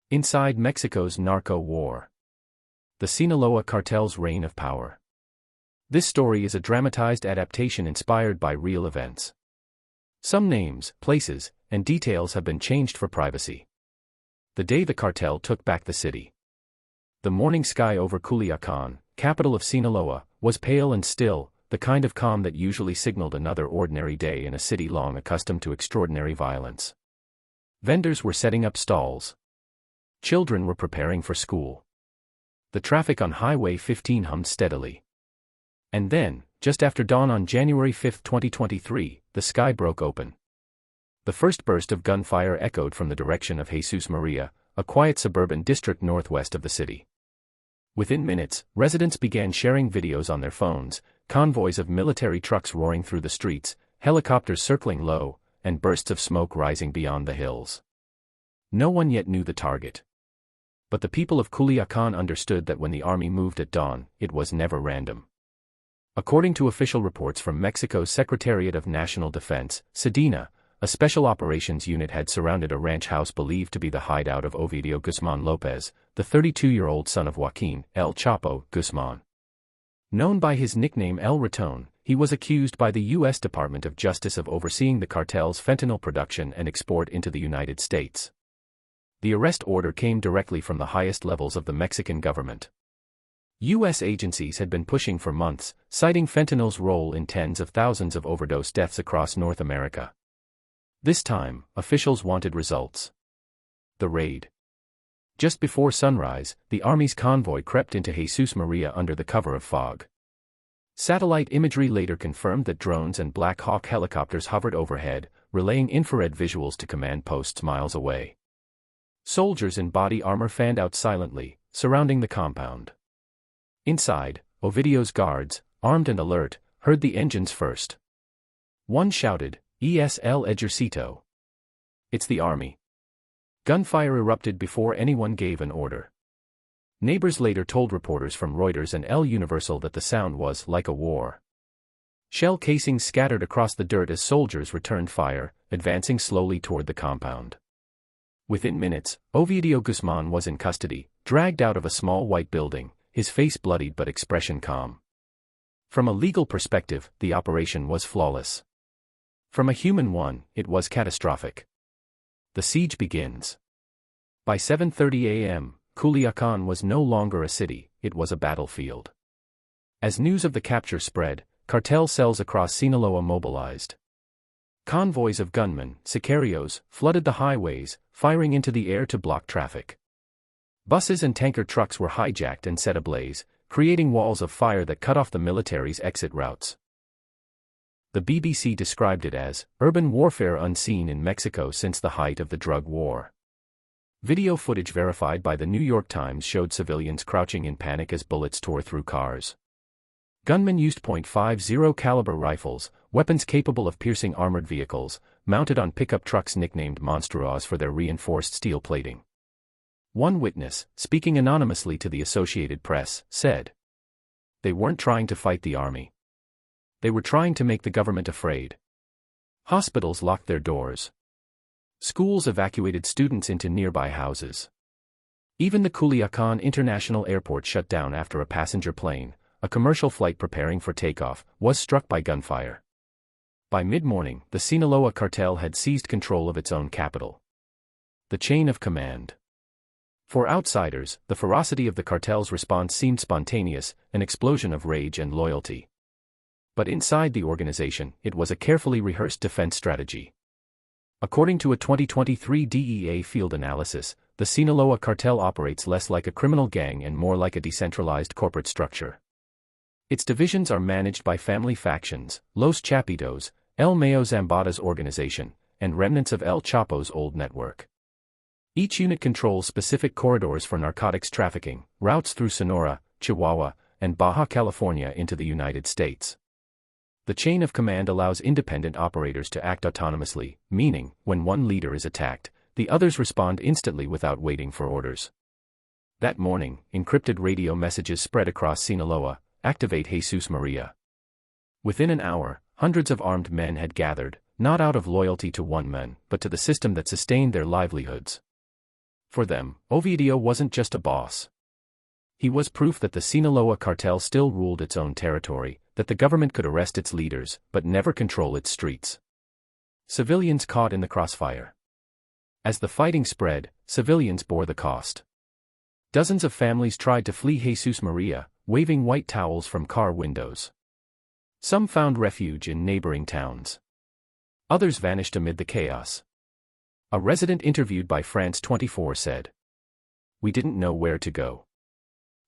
Inside Mexico's Narco War. The Sinaloa Cartel's reign of power. This story is a dramatized adaptation inspired by real events. Some names, places, and details have been changed for privacy. The day the cartel took back the city. The morning sky over Culiacán, capital of Sinaloa, was pale and still, the kind of calm that usually signaled another ordinary day in a city long accustomed to extraordinary violence. Vendors were setting up stalls. Children were preparing for school. The traffic on Highway 15 hummed steadily. And then, just after dawn on January 5, 2023, the sky broke open. The first burst of gunfire echoed from the direction of Jesus Maria, a quiet suburban district northwest of the city. Within minutes, residents began sharing videos on their phones, convoys of military trucks roaring through the streets, helicopters circling low, and bursts of smoke rising beyond the hills. No one yet knew the target. But the people of Culiacán understood that when the army moved at dawn, it was never random. According to official reports from Mexico's Secretariat of National Defense, SEDENA, a special operations unit had surrounded a ranch house believed to be the hideout of Ovidio Guzmán López, the 32-year-old son of Joaquín, El Chapo, Guzmán. Known by his nickname El Ratón, he was accused by the U.S. Department of Justice of overseeing the cartel's fentanyl production and export into the United States. The arrest order came directly from the highest levels of the Mexican government. U.S. agencies had been pushing for months, citing fentanyl's role in tens of thousands of overdose deaths across North America. This time, officials wanted results. The raid. Just before sunrise, the army's convoy crept into Jesus Maria under the cover of fog. Satellite imagery later confirmed that drones and Black Hawk helicopters hovered overhead, relaying infrared visuals to command posts miles away. Soldiers in body armor fanned out silently, surrounding the compound. Inside, Ovidio's guards, armed and alert, heard the engines first. One shouted, "Es el ejército." It's the army. Gunfire erupted before anyone gave an order. Neighbors later told reporters from Reuters and El Universal that the sound was like a war. Shell casings scattered across the dirt as soldiers returned fire, advancing slowly toward the compound. Within minutes, Ovidio Guzmán was in custody, dragged out of a small white building, his face bloodied but expression calm. From a legal perspective, the operation was flawless. From a human one, it was catastrophic. The siege begins. By 7:30 a.m., Culiacán was no longer a city, it was a battlefield. As news of the capture spread, cartel cells across Sinaloa mobilized. Convoys of gunmen, sicarios, flooded the highways, firing into the air to block traffic. Buses and tanker trucks were hijacked and set ablaze, creating walls of fire that cut off the military's exit routes. The BBC described it as urban warfare unseen in Mexico since the height of the drug war. Video footage verified by the New York Times showed civilians crouching in panic as bullets tore through cars. Gunmen used .50 caliber rifles, weapons capable of piercing armored vehicles, mounted on pickup trucks nicknamed monstruos for their reinforced steel plating. One witness, speaking anonymously to the Associated Press, said, "They weren't trying to fight the army. They were trying to make the government afraid." Hospitals locked their doors. Schools evacuated students into nearby houses. Even the Culiacán International Airport shut down after a passenger plane, a commercial flight preparing for takeoff, was struck by gunfire. By mid-morning, the Sinaloa Cartel had seized control of its own capital. The chain of command. For outsiders, the ferocity of the cartel's response seemed spontaneous, an explosion of rage and loyalty. But inside the organization, it was a carefully rehearsed defense strategy. According to a 2023 DEA field analysis, the Sinaloa Cartel operates less like a criminal gang and more like a decentralized corporate structure. Its divisions are managed by family factions, Los Chapitos, El Mayo Zambada's organization, and remnants of El Chapo's old network. Each unit controls specific corridors for narcotics trafficking, routes through Sonora, Chihuahua, and Baja California into the United States. The chain of command allows independent operators to act autonomously, meaning, when one leader is attacked, the others respond instantly without waiting for orders. That morning, encrypted radio messages spread across Sinaloa, "Activate Jesus Maria." Within an hour, hundreds of armed men had gathered, not out of loyalty to one man, but to the system that sustained their livelihoods. For them, Ovidio wasn't just a boss. He was proof that the Sinaloa Cartel still ruled its own territory, that the government could arrest its leaders, but never control its streets. Civilians caught in the crossfire. As the fighting spread, civilians bore the cost. Dozens of families tried to flee Jesus Maria, waving white towels from car windows. Some found refuge in neighboring towns. Others vanished amid the chaos. A resident interviewed by France 24 said, "We didn't know where to go.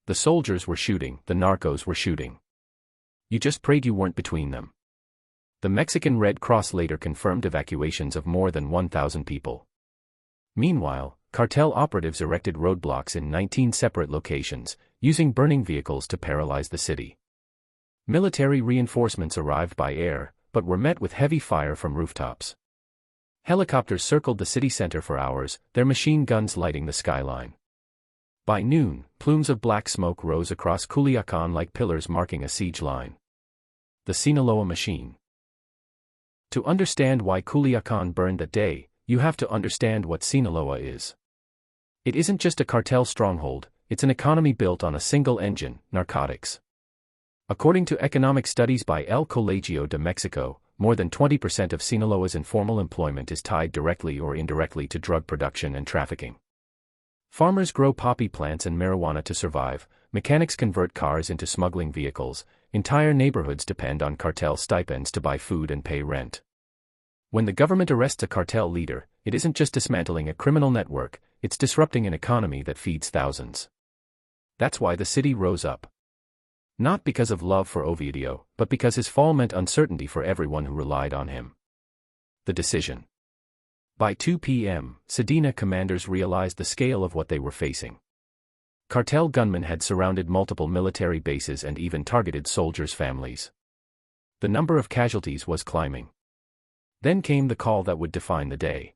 The soldiers were shooting, the narcos were shooting. You just prayed you weren't between them." The Mexican Red Cross later confirmed evacuations of more than 1,000 people. Meanwhile, cartel operatives erected roadblocks in 19 separate locations, using burning vehicles to paralyze the city. Military reinforcements arrived by air, but were met with heavy fire from rooftops. Helicopters circled the city center for hours, their machine guns lighting the skyline. By noon, plumes of black smoke rose across Culiacán like pillars marking a siege line. The Sinaloa machine. To understand why Culiacán burned that day, you have to understand what Sinaloa is. It isn't just a cartel stronghold, it's an economy built on a single engine, narcotics. According to economic studies by El Colegio de Mexico, more than 20% of Sinaloa's informal employment is tied directly or indirectly to drug production and trafficking. Farmers grow poppy plants and marijuana to survive, mechanics convert cars into smuggling vehicles, entire neighborhoods depend on cartel stipends to buy food and pay rent. When the government arrests a cartel leader, it isn't just dismantling a criminal network, it's disrupting an economy that feeds thousands. That's why the city rose up. Not because of love for Ovidio, but because his fall meant uncertainty for everyone who relied on him. The decision. By 2 p.m., SEDENA commanders realized the scale of what they were facing. Cartel gunmen had surrounded multiple military bases and even targeted soldiers' families. The number of casualties was climbing. Then came the call that would define the day.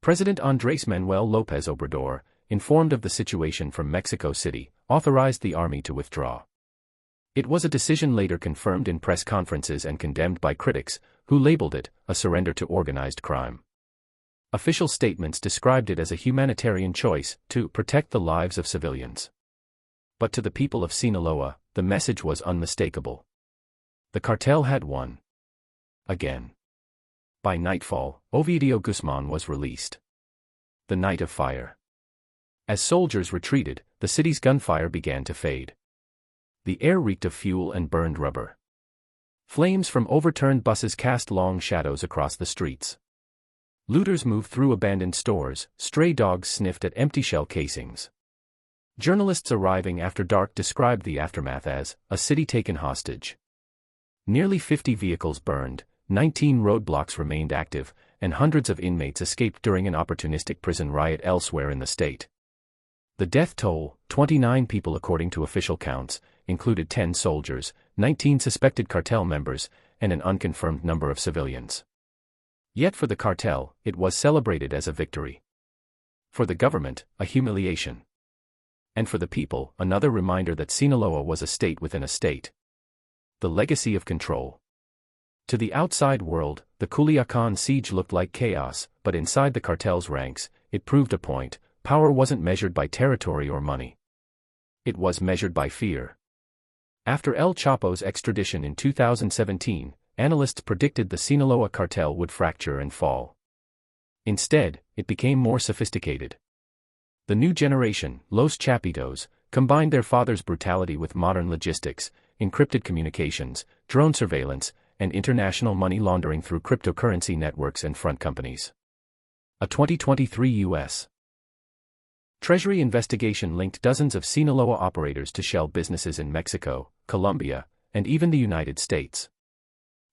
President Andrés Manuel López Obrador, informed of the situation from Mexico City, authorized the army to withdraw. It was a decision later confirmed in press conferences and condemned by critics, who labeled it a surrender to organized crime. Official statements described it as a humanitarian choice to protect the lives of civilians. But to the people of Sinaloa, the message was unmistakable. The cartel had won. Again. By nightfall, Ovidio Guzmán was released. The night of fire. As soldiers retreated, the city's gunfire began to fade. The air reeked of fuel and burned rubber. Flames from overturned buses cast long shadows across the streets. Looters moved through abandoned stores, stray dogs sniffed at empty shell casings. Journalists arriving after dark described the aftermath as a city taken hostage. Nearly 50 vehicles burned, 19 roadblocks remained active, and hundreds of inmates escaped during an opportunistic prison riot elsewhere in the state. The death toll, 29 people according to official counts, included 10 soldiers, 19 suspected cartel members, and an unconfirmed number of civilians. Yet for the cartel, it was celebrated as a victory. For the government, a humiliation. And for the people, another reminder that Sinaloa was a state within a state. The legacy of control. To the outside world, the Culiacán siege looked like chaos, but inside the cartel's ranks, it proved a point: power wasn't measured by territory or money. It was measured by fear. After El Chapo's extradition in 2017, analysts predicted the Sinaloa cartel would fracture and fall. Instead, it became more sophisticated. The new generation, Los Chapitos, combined their father's brutality with modern logistics, encrypted communications, drone surveillance, and international money laundering through cryptocurrency networks and front companies. A 2023 U.S. Treasury investigation linked dozens of Sinaloa operators to shell businesses in Mexico, Colombia, and even the United States.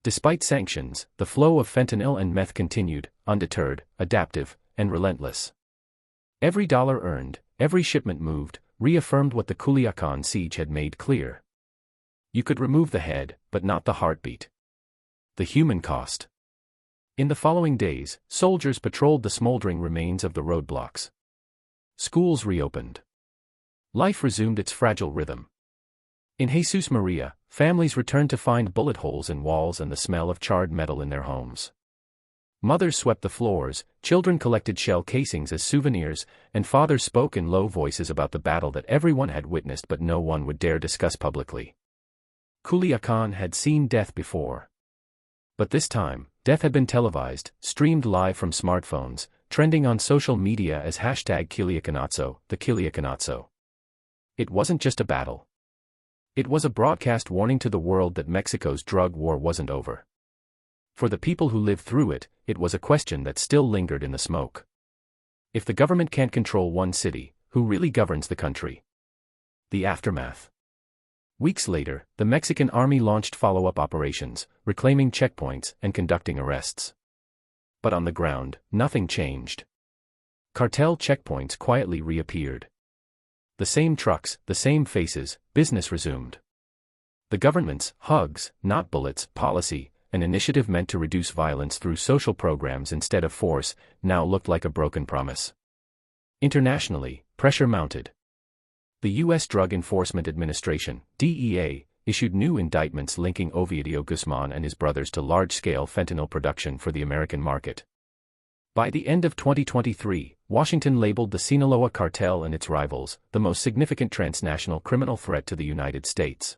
Despite sanctions, the flow of fentanyl and meth continued, undeterred, adaptive, and relentless. Every dollar earned, every shipment moved, reaffirmed what the Culiacán siege had made clear. You could remove the head, but not the heartbeat. The human cost. In the following days, soldiers patrolled the smoldering remains of the roadblocks. Schools reopened. Life resumed its fragile rhythm. In Jesus Maria, families returned to find bullet holes in walls and the smell of charred metal in their homes. Mothers swept the floors, children collected shell casings as souvenirs, and fathers spoke in low voices about the battle that everyone had witnessed but no one would dare discuss publicly. Culiacán had seen death before. But this time, death had been televised, streamed live from smartphones, trending on social media as #Culiacanazo, the Culiacanazo. It wasn't just a battle. It was a broadcast warning to the world that Mexico's drug war wasn't over. For the people who lived through it, it was a question that still lingered in the smoke. If the government can't control one city, who really governs the country? The aftermath. Weeks later, the Mexican army launched follow-up operations, reclaiming checkpoints and conducting arrests. But on the ground, nothing changed. Cartel checkpoints quietly reappeared. The same trucks, the same faces, business resumed. The government's hugs, not bullets policy, an initiative meant to reduce violence through social programs instead of force, now looked like a broken promise. Internationally, pressure mounted. The U.S. Drug Enforcement Administration, DEA, issued new indictments linking Ovidio Guzmán and his brothers to large-scale fentanyl production for the American market. By the end of 2023, Washington labeled the Sinaloa Cartel and its rivals the most significant transnational criminal threat to the United States.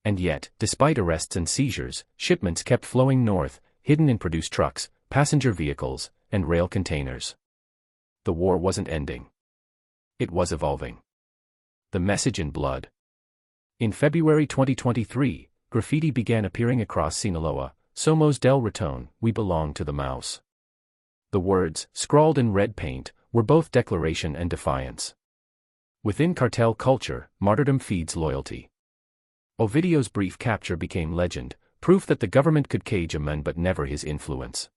And yet, despite arrests and seizures, shipments kept flowing north, hidden in produced trucks, passenger vehicles, and rail containers. The war wasn't ending. It was evolving. The message in blood. In February 2023, graffiti began appearing across Sinaloa, "Somos del Ratón, we belong to the mouse." The words, scrawled in red paint, were both declaration and defiance. Within cartel culture, martyrdom feeds loyalty. Ovidio's brief capture became legend, proof that the government could cage a man but never his influence.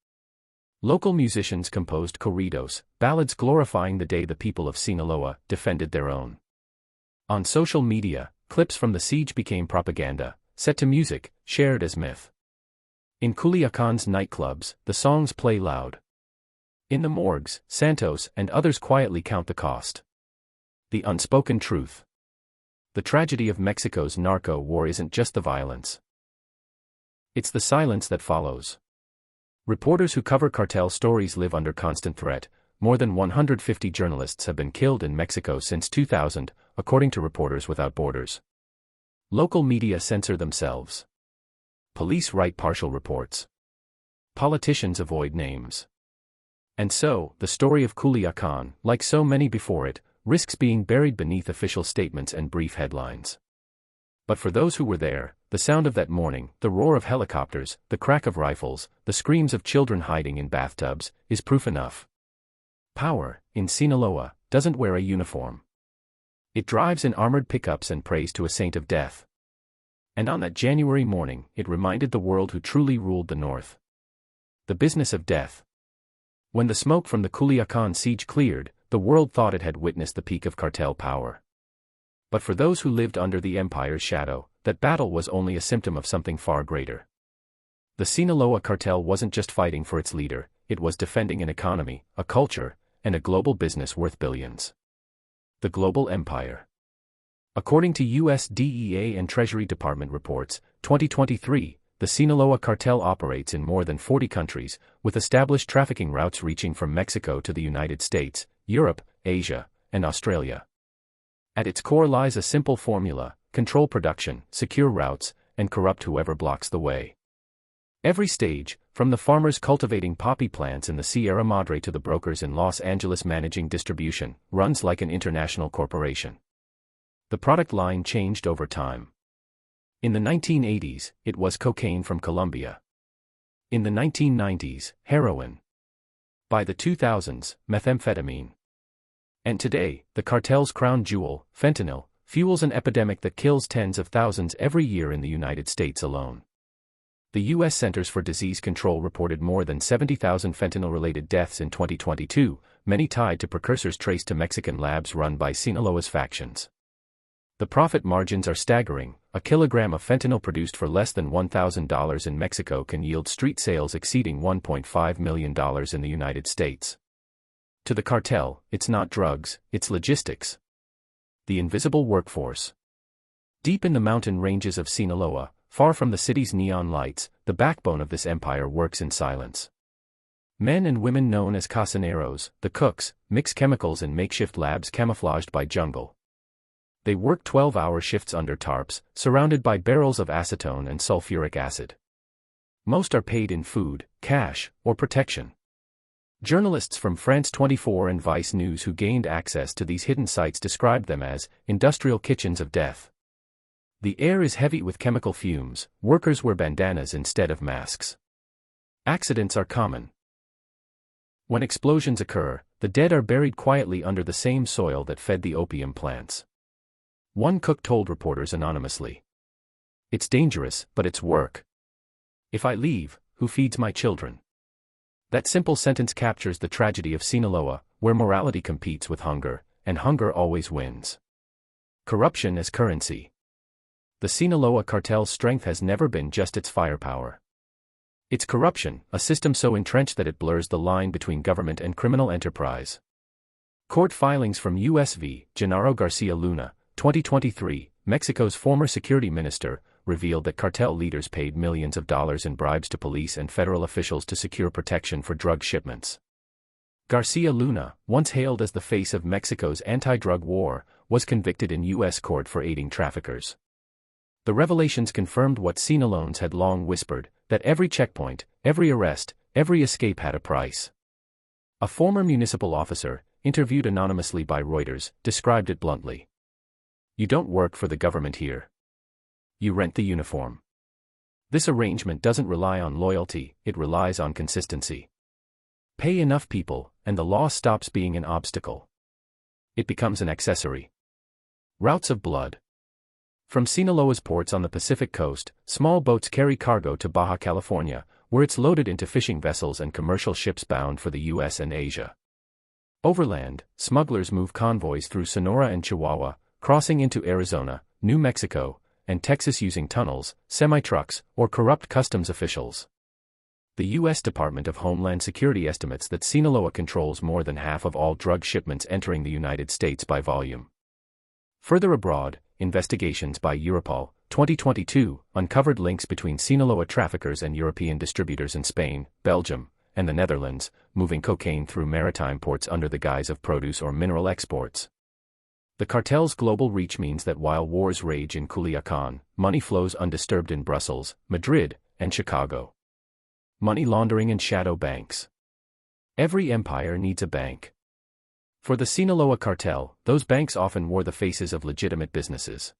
Local musicians composed corridos, ballads glorifying the day the people of Sinaloa defended their own. On social media, clips from the siege became propaganda, set to music, shared as myth. In Culiacán's nightclubs, the songs play loud. In the morgues, Santos and others quietly count the cost. The unspoken truth. The tragedy of Mexico's narco war isn't just the violence. It's the silence that follows. Reporters who cover cartel stories live under constant threat. More than 150 journalists have been killed in Mexico since 2000, according to Reporters Without Borders. Local media censor themselves. Police write partial reports. Politicians avoid names. And so, the story of Culiacán, like so many before it, risks being buried beneath official statements and brief headlines. But for those who were there, the sound of that morning, the roar of helicopters, the crack of rifles, the screams of children hiding in bathtubs, is proof enough. Power, in Sinaloa, doesn't wear a uniform. It drives in armored pickups and prays to a saint of death. And on that January morning, it reminded the world who truly ruled the North. The business of death. When the smoke from the Culiacán siege cleared, the world thought it had witnessed the peak of cartel power. But for those who lived under the empire's shadow, that battle was only a symptom of something far greater. The Sinaloa Cartel wasn't just fighting for its leader, it was defending an economy, a culture, and a global business worth billions. The global empire. According to U.S. DEA and Treasury Department reports, 2023, the Sinaloa Cartel operates in more than 40 countries, with established trafficking routes reaching from Mexico to the United States, Europe, Asia, and Australia. At its core lies a simple formula: control production, secure routes, and corrupt whoever blocks the way. Every stage, from the farmers cultivating poppy plants in the Sierra Madre to the brokers in Los Angeles managing distribution, runs like an international corporation. The product line changed over time. In the 1980s, it was cocaine from Colombia. In the 1990s, heroin. By the 2000s, methamphetamine. And today, the cartel's crown jewel, fentanyl, fuels an epidemic that kills tens of thousands every year in the United States alone. The U.S. Centers for Disease Control reported more than 70,000 fentanyl-related deaths in 2022, many tied to precursors traced to Mexican labs run by Sinaloa's factions. The profit margins are staggering. A kilogram of fentanyl produced for less than $1,000 in Mexico can yield street sales exceeding $1.5 million in the United States. To the cartel, it's not drugs, it's logistics. The invisible workforce. Deep in the mountain ranges of Sinaloa, far from the city's neon lights, the backbone of this empire works in silence. Men and women known as cocineros, the cooks, mix chemicals in makeshift labs camouflaged by jungle. They work 12-hour shifts under tarps, surrounded by barrels of acetone and sulfuric acid. Most are paid in food, cash, or protection. Journalists from France 24 and Vice News who gained access to these hidden sites described them as industrial kitchens of death. The air is heavy with chemical fumes, workers wear bandanas instead of masks. Accidents are common. When explosions occur, the dead are buried quietly under the same soil that fed the opium plants. One cook told reporters anonymously, "It's dangerous, but it's work. If I leave, who feeds my children?" That simple sentence captures the tragedy of Sinaloa, where morality competes with hunger, and hunger always wins. Corruption as currency. The Sinaloa Cartel's strength has never been just its firepower. It's corruption, a system so entrenched that it blurs the line between government and criminal enterprise. Court filings from U.S. v. Genaro Garcia Luna, 2023, Mexico's former security minister, revealed that cartel leaders paid millions of dollars in bribes to police and federal officials to secure protection for drug shipments. Garcia Luna, once hailed as the face of Mexico's anti-drug war, was convicted in U.S. court for aiding traffickers. The revelations confirmed what Sinaloans had long whispered, that every checkpoint, every arrest, every escape had a price. A former municipal officer, interviewed anonymously by Reuters, described it bluntly. "You don't work for the government here. You rent the uniform." This arrangement doesn't rely on loyalty, it relies on consistency. Pay enough people, and the law stops being an obstacle. It becomes an accessory. Routes of blood. From Sinaloa's ports on the Pacific coast, small boats carry cargo to Baja California, where it's loaded into fishing vessels and commercial ships bound for the U.S. and Asia. Overland, smugglers move convoys through Sonora and Chihuahua, crossing into Arizona, New Mexico, and Texas using tunnels, semi-trucks, or corrupt customs officials. The U.S. Department of Homeland Security estimates that Sinaloa controls more than half of all drug shipments entering the United States by volume. Further abroad, investigations by Europol, 2022, uncovered links between Sinaloa traffickers and European distributors in Spain, Belgium, and the Netherlands, moving cocaine through maritime ports under the guise of produce or mineral exports. The cartel's global reach means that while wars rage in Culiacán, money flows undisturbed in Brussels, Madrid, and Chicago. Money laundering and shadow banks. Every empire needs a bank. For the Sinaloa Cartel, those banks often wore the faces of legitimate businesses.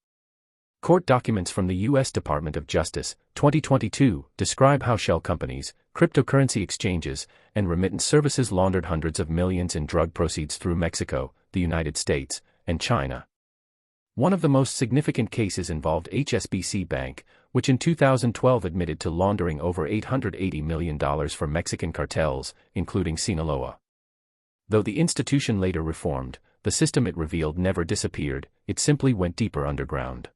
Court documents from the U.S. Department of Justice, 2022, describe how shell companies, cryptocurrency exchanges, and remittance services laundered hundreds of millions in drug proceeds through Mexico, the United States, and China. One of the most significant cases involved HSBC Bank, which in 2012 admitted to laundering over $880 million for Mexican cartels, including Sinaloa. Though the institution later reformed, the system it revealed never disappeared, it simply went deeper underground.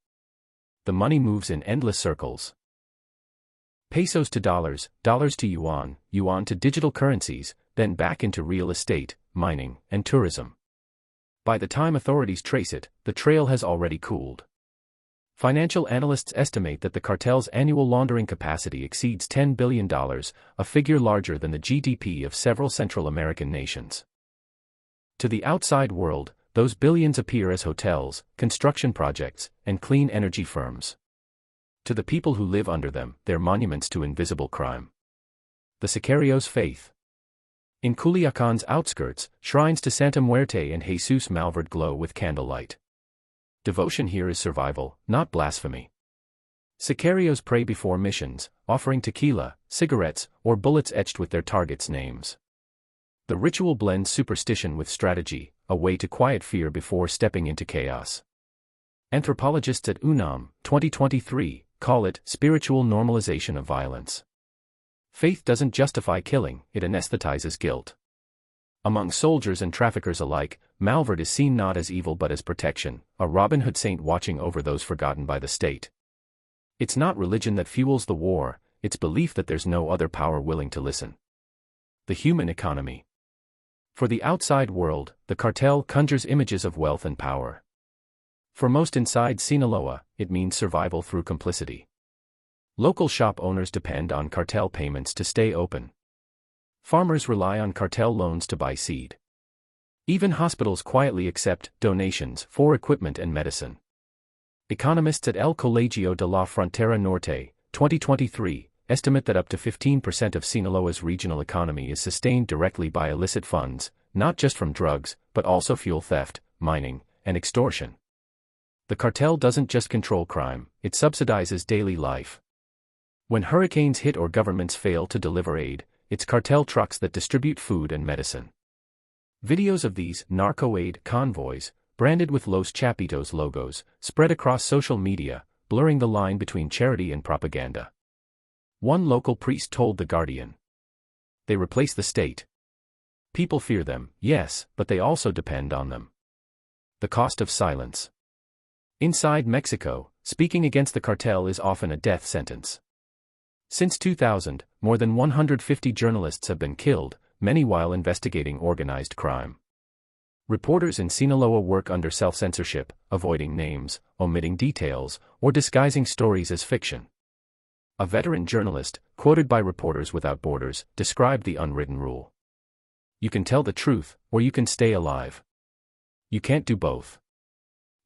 The money moves in endless circles. Pesos to dollars, dollars to yuan, yuan to digital currencies, then back into real estate, mining, and tourism. By the time authorities trace it, the trail has already cooled. Financial analysts estimate that the cartel's annual laundering capacity exceeds $10 billion, a figure larger than the GDP of several Central American nations. To the outside world, those billions appear as hotels, construction projects, and clean energy firms. To the people who live under them, they're monuments to invisible crime. The Sicarios' faith. In Culiacán's outskirts, shrines to Santa Muerte and Jesus Malverde glow with candlelight. Devotion here is survival, not blasphemy. Sicarios pray before missions, offering tequila, cigarettes, or bullets etched with their targets' names. The ritual blends superstition with strategy, a way to quiet fear before stepping into chaos. Anthropologists at UNAM, 2023, call it spiritual normalization of violence. Faith doesn't justify killing, it anesthetizes guilt. Among soldiers and traffickers alike, Malverde is seen not as evil but as protection, a Robin Hood saint watching over those forgotten by the state. It's not religion that fuels the war, it's belief that there's no other power willing to listen. The human economy. For the outside world, the cartel conjures images of wealth and power. For most inside Sinaloa, it means survival through complicity. Local shop owners depend on cartel payments to stay open. Farmers rely on cartel loans to buy seed. Even hospitals quietly accept donations for equipment and medicine. Economists at El Colegio de la Frontera Norte, 2023, estimate that up to 15% of Sinaloa's regional economy is sustained directly by illicit funds, not just from drugs, but also fuel theft, mining, and extortion. The cartel doesn't just control crime, it subsidizes daily life. When hurricanes hit or governments fail to deliver aid, it's cartel trucks that distribute food and medicine. Videos of these narco aid convoys, branded with Los Chapitos logos, spread across social media, blurring the line between charity and propaganda. One local priest told The Guardian. They replace the state. People fear them, yes, but they also depend on them. The cost of silence. Inside Mexico, speaking against the cartel is often a death sentence. Since 2000, more than 150 journalists have been killed, many while investigating organized crime. Reporters in Sinaloa work under self-censorship, avoiding names, omitting details, or disguising stories as fiction. A veteran journalist, quoted by Reporters Without Borders, described the unwritten rule. You can tell the truth, or you can stay alive. You can't do both.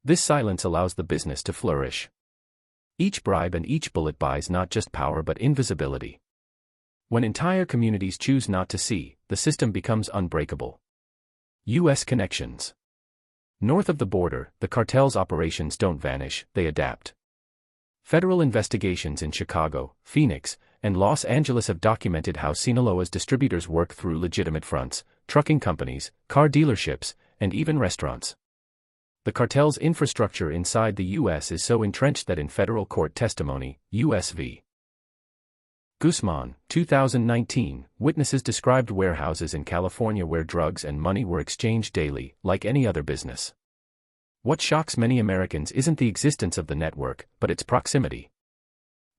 This silence allows the business to flourish. Each bribe and each bullet buys not just power but invisibility. When entire communities choose not to see, the system becomes unbreakable. U.S. connections. North of the border, the cartel's operations don't vanish, they adapt. Federal investigations in Chicago, Phoenix, and Los Angeles have documented how Sinaloa's distributors work through legitimate fronts, trucking companies, car dealerships, and even restaurants. The cartel's infrastructure inside the U.S. is so entrenched that in federal court testimony, U.S. v. Guzmán, 2019, witnesses described warehouses in California where drugs and money were exchanged daily, like any other business. What shocks many Americans isn't the existence of the network, but its proximity.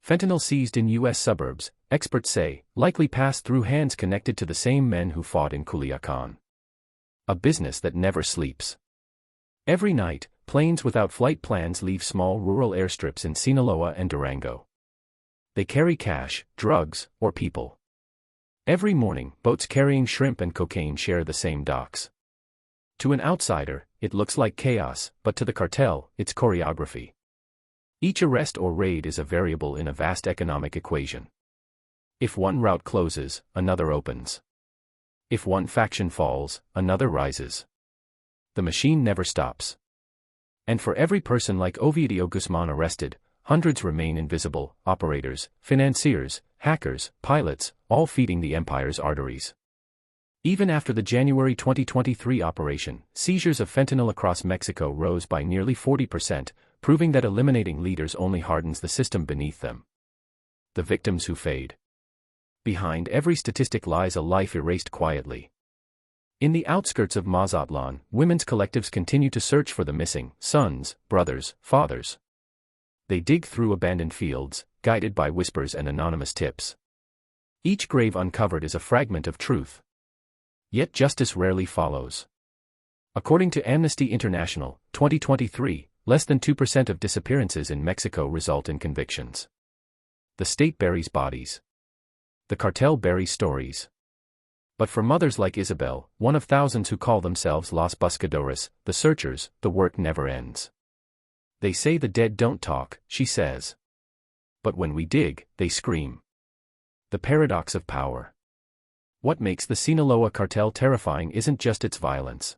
Fentanyl seized in U.S. suburbs, experts say, likely passed through hands connected to the same men who fought in Culiacán. A business that never sleeps. Every night, planes without flight plans leave small rural airstrips in Sinaloa and Durango. They carry cash, drugs, or people. Every morning, boats carrying shrimp and cocaine share the same docks. To an outsider, it looks like chaos, but to the cartel, it's choreography. Each arrest or raid is a variable in a vast economic equation. If one route closes, another opens. If one faction falls, another rises. The machine never stops. And for every person like Ovidio Guzmán arrested, hundreds remain invisible: operators, financiers, hackers, pilots, all feeding the empire's arteries. Even after the January 2023 operation, seizures of fentanyl across Mexico rose by nearly 40%, proving that eliminating leaders only hardens the system beneath them. The victims who fade. Behind every statistic lies a life erased quietly. In the outskirts of Mazatlan, women's collectives continue to search for the missing sons, brothers, fathers. They dig through abandoned fields, guided by whispers and anonymous tips. Each grave uncovered is a fragment of truth. Yet justice rarely follows. According to Amnesty International, 2023, less than 2% of disappearances in Mexico result in convictions. The state buries bodies. The cartel buries stories. But for mothers like Isabel, one of thousands who call themselves Las Buscadoras, the searchers, the work never ends. They say the dead don't talk, she says. But when we dig, they scream. The paradox of power. What makes the Sinaloa cartel terrifying isn't just its violence.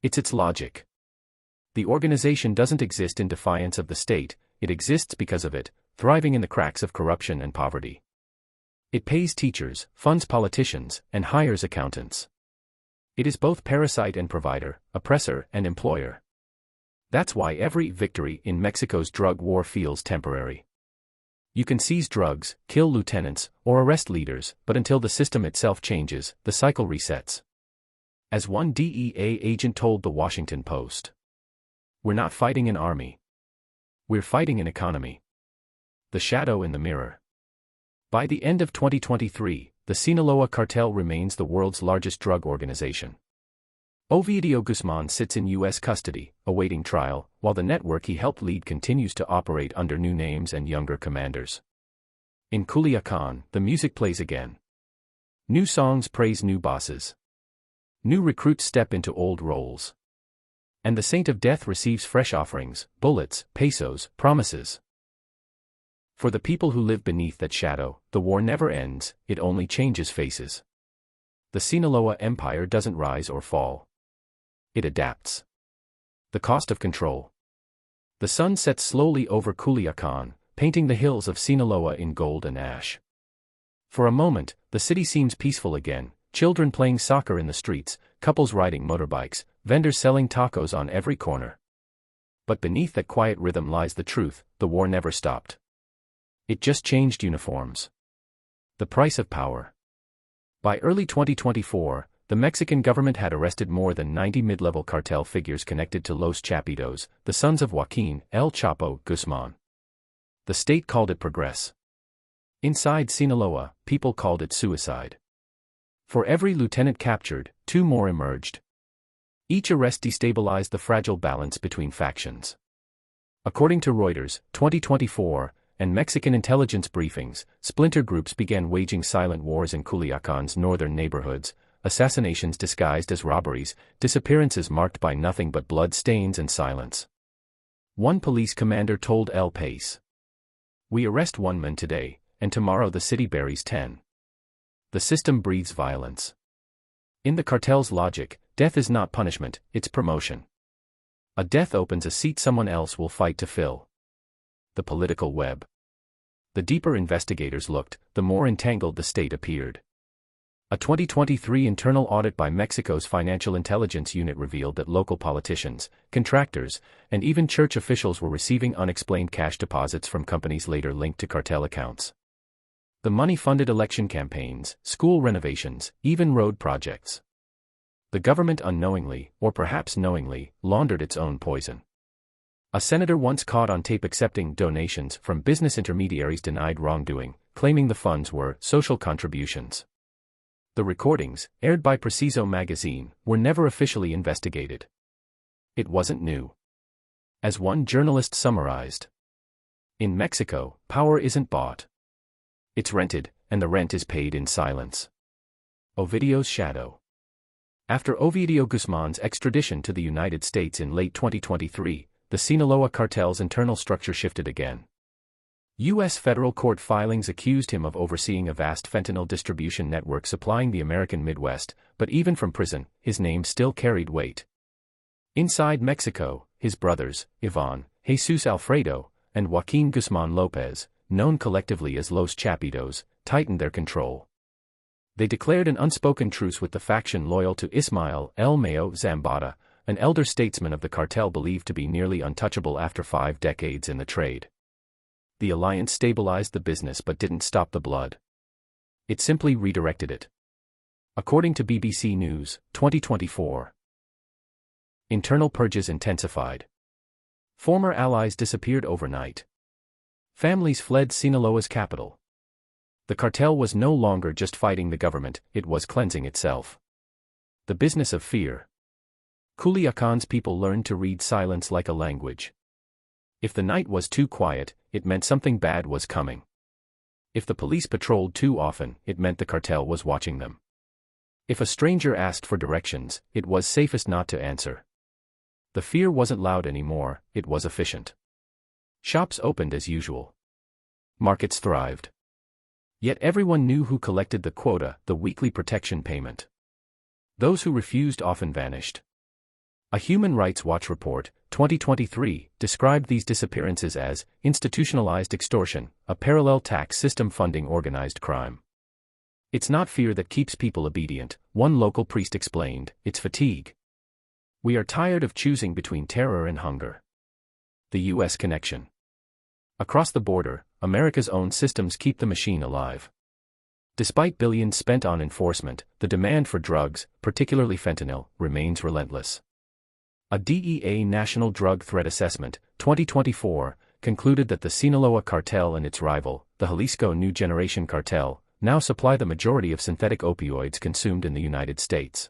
It's its logic. The organization doesn't exist in defiance of the state, it exists because of it, thriving in the cracks of corruption and poverty. It pays teachers, funds politicians, and hires accountants. It is both parasite and provider, oppressor and employer. That's why every victory in Mexico's drug war feels temporary. You can seize drugs, kill lieutenants, or arrest leaders, but until the system itself changes, the cycle resets. As one DEA agent told the Washington Post, "We're not fighting an army. We're fighting an economy." The shadow in the mirror. By the end of 2023, the Sinaloa Cartel remains the world's largest drug organization. Ovidio Guzmán sits in U.S. custody, awaiting trial, while the network he helped lead continues to operate under new names and younger commanders. In Culiacán, the music plays again. New songs praise new bosses. New recruits step into old roles. And the saint of death receives fresh offerings, bullets, pesos, promises. For the people who live beneath that shadow, the war never ends, it only changes faces. The Sinaloa Empire doesn't rise or fall. It adapts. The cost of control. The sun sets slowly over Culiacán, painting the hills of Sinaloa in gold and ash. For a moment, the city seems peaceful again, children playing soccer in the streets, couples riding motorbikes, vendors selling tacos on every corner. But beneath that quiet rhythm lies the truth: the war never stopped. It just changed uniforms. The price of power. By early 2024, the Mexican government had arrested more than 90 mid-level cartel figures connected to Los Chapitos, the sons of Joaquín El Chapo Guzmán. The state called it progress. Inside Sinaloa, people called it suicide. For every lieutenant captured, 2 more emerged. Each arrest destabilized the fragile balance between factions. According to Reuters, 2024, and Mexican intelligence briefings, splinter groups began waging silent wars in Culiacán's northern neighborhoods, assassinations disguised as robberies, disappearances marked by nothing but blood stains and silence. One police commander told El País, "We arrest 1 man today, and tomorrow the city buries 10. The system breathes violence." In the cartel's logic, death is not punishment, it's promotion. A death opens a seat someone else will fight to fill. The political web. The deeper investigators looked, the more entangled the state appeared. A 2023 internal audit by Mexico's Financial Intelligence Unit revealed that local politicians, contractors, and even church officials were receiving unexplained cash deposits from companies later linked to cartel accounts. The money funded election campaigns, school renovations, even road projects. The government unknowingly, or perhaps knowingly, laundered its own poison. A senator once caught on tape accepting donations from business intermediaries denied wrongdoing, claiming the funds were social contributions. The recordings, aired by Preciso magazine, were never officially investigated. It wasn't new. As one journalist summarized, "In Mexico, power isn't bought. It's rented, and the rent is paid in silence." Ovidio's shadow. After Ovidio Guzmán's extradition to the United States in late 2023, the Sinaloa Cartel's internal structure shifted again. U.S. federal court filings accused him of overseeing a vast fentanyl distribution network supplying the American Midwest, but even from prison, his name still carried weight. Inside Mexico, his brothers, Iván, Jesus Alfredo, and Joaquín Guzmán López, known collectively as Los Chapitos, tightened their control. They declared an unspoken truce with the faction loyal to Ismael El Mayo Zambada, an elder statesman of the cartel believed to be nearly untouchable after 5 decades in the trade. The alliance stabilized the business but didn't stop the blood. It simply redirected it. According to BBC News, 2024. Internal purges intensified. Former allies disappeared overnight. Families fled Sinaloa's capital. The cartel was no longer just fighting the government, it was cleansing itself. The business of fear. Culiacán's people learned to read silence like a language. If the night was too quiet, it meant something bad was coming. If the police patrolled too often, it meant the cartel was watching them. If a stranger asked for directions, it was safest not to answer. The fear wasn't loud anymore, it was efficient. Shops opened as usual. Markets thrived. Yet everyone knew who collected the quota, the weekly protection payment. Those who refused often vanished. A Human Rights Watch report, 2023, described these disappearances as institutionalized extortion, a parallel tax system funding organized crime. It's not fear that keeps people obedient, one local priest explained, it's fatigue. We are tired of choosing between terror and hunger. The U.S. connection. Across the border, America's own systems keep the machine alive. Despite billions spent on enforcement, the demand for drugs, particularly fentanyl, remains relentless. A DEA National Drug Threat Assessment, 2024, concluded that the Sinaloa Cartel and its rival, the Jalisco New Generation Cartel, now supply the majority of synthetic opioids consumed in the United States.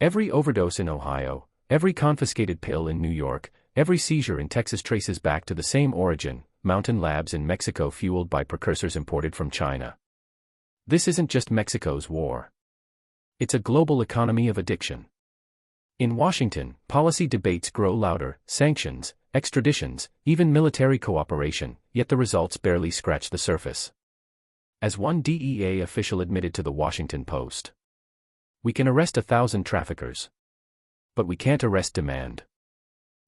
Every overdose in Ohio, every confiscated pill in New York, every seizure in Texas traces back to the same origin, mountain labs in Mexico fueled by precursors imported from China. This isn't just Mexico's war. It's a global economy of addiction. In Washington, policy debates grow louder, sanctions, extraditions, even military cooperation, yet the results barely scratch the surface. As one DEA official admitted to the Washington Post, "We can arrest 1,000 traffickers. But we can't arrest demand."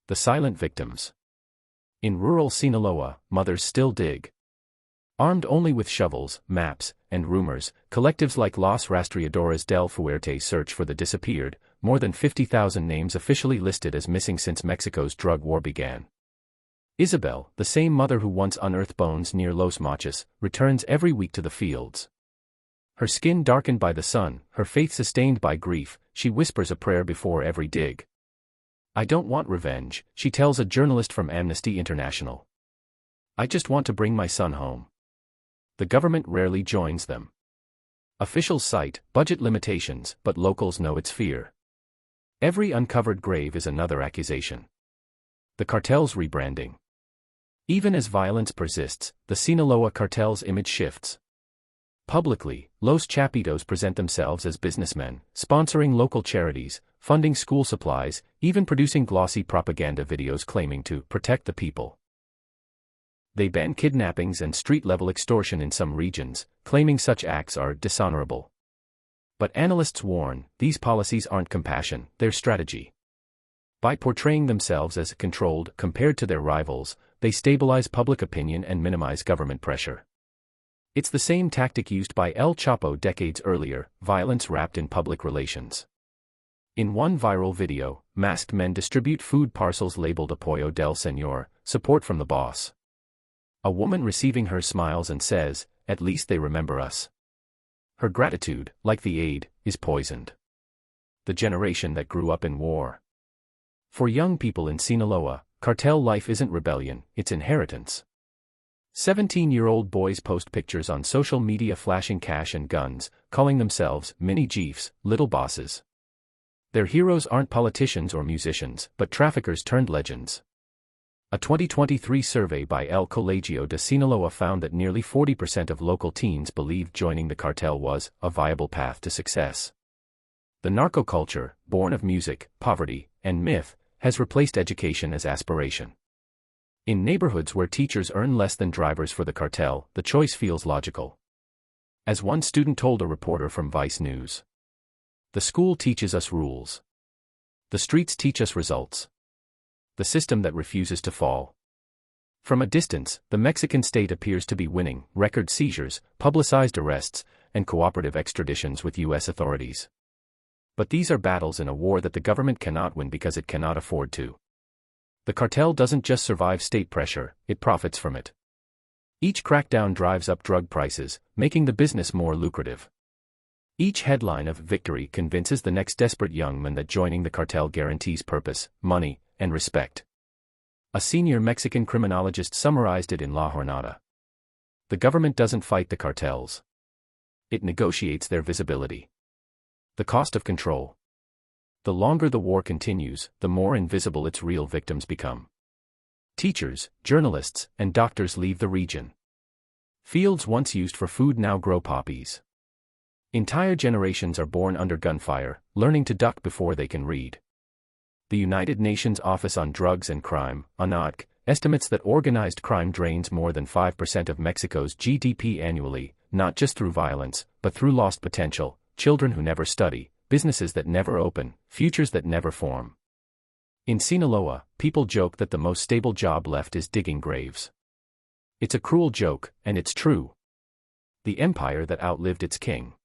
The silent victims. In rural Sinaloa, mothers still dig. Armed only with shovels, maps, and rumors, collectives like Los Rastreadores del Fuerte search for the disappeared, more than 50,000 names officially listed as missing since Mexico's drug war began. Isabel, the same mother who once unearthed bones near Los Mochis, returns every week to the fields. Her skin darkened by the sun, her faith sustained by grief, she whispers a prayer before every dig. "I don't want revenge," she tells a journalist from Amnesty International. "I just want to bring my son home." The government rarely joins them. Officials cite budget limitations, but locals know it's fear. Every uncovered grave is another accusation. The cartel's rebranding. Even as violence persists, the Sinaloa Cartel's image shifts. Publicly, Los Chapitos present themselves as businessmen, sponsoring local charities, funding school supplies, even producing glossy propaganda videos claiming to protect the people. They ban kidnappings and street-level extortion in some regions, claiming such acts are dishonorable. But analysts warn, these policies aren't compassion, they're strategy. By portraying themselves as controlled compared to their rivals, they stabilize public opinion and minimize government pressure. It's the same tactic used by El Chapo decades earlier, violence wrapped in public relations. In one viral video, masked men distribute food parcels labeled Apoyo del Señor, support from the boss. A woman receiving her smiles and says, "At least they remember us." Her gratitude, like the aid, is poisoned. The generation that grew up in war. For young people in Sinaloa, cartel life isn't rebellion, it's inheritance. 17-year-old boys post pictures on social media flashing cash and guns, calling themselves mini chiefs, little bosses. Their heroes aren't politicians or musicians, but traffickers turned legends. A 2023 survey by El Colegio de Sinaloa found that nearly 40% of local teens believed joining the cartel was a viable path to success. The narco culture, born of music, poverty, and myth, has replaced education as aspiration. In neighborhoods where teachers earn less than drivers for the cartel, the choice feels logical. As one student told a reporter from Vice News, "The school teaches us rules. The streets teach us results. The system that refuses to fall." From a distance, the Mexican state appears to be winning: record seizures, publicized arrests, and cooperative extraditions with U.S. authorities. But these are battles in a war that the government cannot win because it cannot afford to. The cartel doesn't just survive state pressure, it profits from it. Each crackdown drives up drug prices, making the business more lucrative. Each headline of victory convinces the next desperate young man that joining the cartel guarantees purpose, money, and respect. A senior Mexican criminologist summarized it in La Jornada. The government doesn't fight the cartels. It negotiates their visibility. The cost of control. The longer the war continues, the more invisible its real victims become. Teachers, journalists, and doctors leave the region. Fields once used for food now grow poppies. Entire generations are born under gunfire, learning to duck before they can read. The United Nations Office on Drugs and Crime, UNODC, estimates that organized crime drains more than 5% of Mexico's GDP annually, not just through violence, but through lost potential, children who never study, businesses that never open, futures that never form. In Sinaloa, people joke that the most stable job left is digging graves. It's a cruel joke, and it's true. The empire that outlived its king.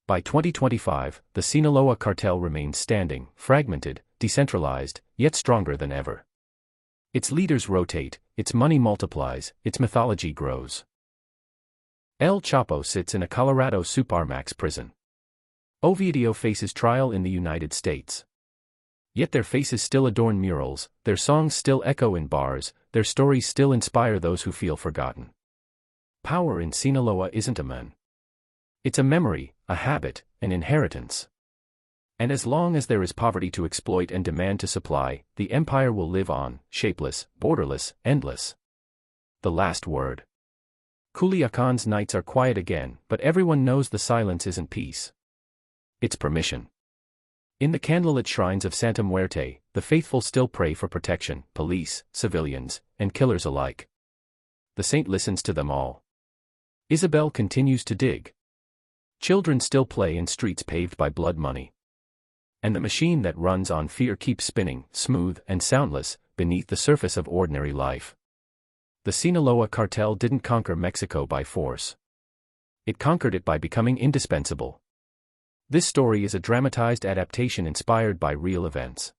By 2025, the Sinaloa cartel remains standing, fragmented, decentralized, yet stronger than ever. Its leaders rotate, its money multiplies, its mythology grows. El Chapo sits in a Colorado Supermax prison. Ovidio faces trial in the United States. Yet their faces still adorn murals, their songs still echo in bars, their stories still inspire those who feel forgotten. Power in Sinaloa isn't a man. It's a memory, a habit, an inheritance. And as long as there is poverty to exploit and demand to supply, the empire will live on, shapeless, borderless, endless. The last word. Culiacán's nights are quiet again, but everyone knows the silence isn't peace. It's permission. In the candlelit shrines of Santa Muerte, the faithful still pray for protection, police, civilians, and killers alike. The saint listens to them all. Isabel continues to dig. Children still play in streets paved by blood money. And the machine that runs on fear keeps spinning, smooth and soundless, beneath the surface of ordinary life. The Sinaloa Cartel didn't conquer Mexico by force. It conquered it by becoming indispensable. This story is a dramatized adaptation inspired by real events.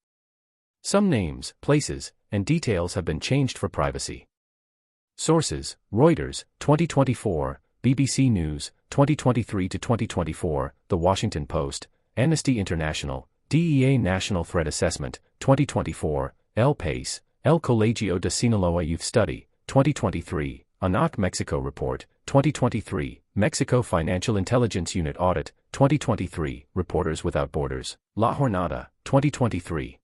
Some names, places, and details have been changed for privacy. Sources: Reuters, 2024, BBC News, 2023-2024, The Washington Post, Amnesty International, DEA National Threat Assessment, 2024, El País, El Colegio de Sinaloa Youth Study, 2023, ANAC Mexico Report, 2023, Mexico Financial Intelligence Unit Audit, 2023, Reporters Without Borders, La Jornada, 2023.